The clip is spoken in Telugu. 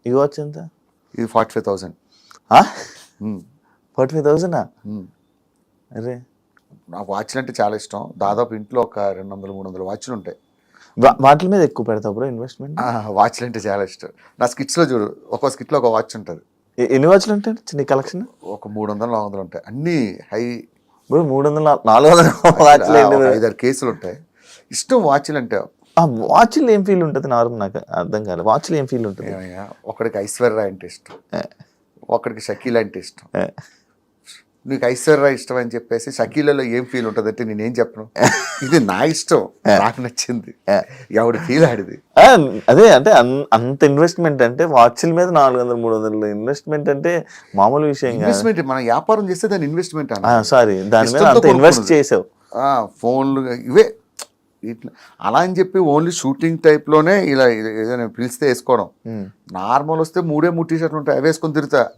ఈ వాచ్ ఎంత? ఇది 45,000. 45,000? అరే నాకు వాచ్లు అంటే చాలా ఇష్టం. దాదాపు ఇంట్లో ఒక 200-300 వాచ్లు ఉంటాయి. వాటి మీద ఎక్కువ పెడతావు బ్రో ఇన్వెస్ట్మెంట్? వాచ్లు అంటే చాలా ఇష్టం. నా స్కిట్స్లో చూడు, ఒక్కో స్కిట్లో ఒక వాచ్ ఉంటుంది. ఎన్ని వాచ్లు ఉంటాయి చిన్న కలెక్షన్? ఒక 300-400 ఉంటాయి. అన్నీ హై. బ్రో 300-400 వాచ్లు 5-6 కేసులు ఉంటాయి. ఇష్టం వాచ్లు అంటే. ఆ వాచ్లు ఏం ఫీల్ ఉంటుంది? నార్మల్ నాకు అర్థం కాలేదు. వాచ్లు ఏం ఫీల్ ఉంటుంది? ఒకడికి ఐశ్వర్య అంటే ఇష్టం, ఒకడికి షకీల్ అంటే ఇష్టం. నీకు ఐశ్వర్య ఇష్టం అని చెప్పేసి షకీలలో ఏం ఫీల్ ఉంటుంది అంటే నేనేం చెప్పను. ఇది నా ఇష్టం, నాకు నచ్చింది, ఎవడి ఫీల్ ఆడిది. అదే అంటే అంత ఇన్వెస్ట్మెంట్ అంటే వాచ్ల మీద 400-300 ఇన్వెస్ట్మెంట్ అంటే మామూలు విషయం. ఇన్వెస్ట్మెంట్ మనం వ్యాపారం చేస్తే దాని ఇన్వెస్ట్మెంట్ సారీ దాని మీద అంత ఇన్వెస్ట్ చేసావు. ఫోన్లు ఇవే ఇట్లా అలా అని చెప్పి ఓన్లీ షూటింగ్ టైప్లోనే ఇలా ఏదైనా పిలిస్తే వేసుకోవడం. నార్మల్ వస్తే 3 టీ షర్ట్లు ఉంటాయి, అవి వేసుకొని తిరుగుతా.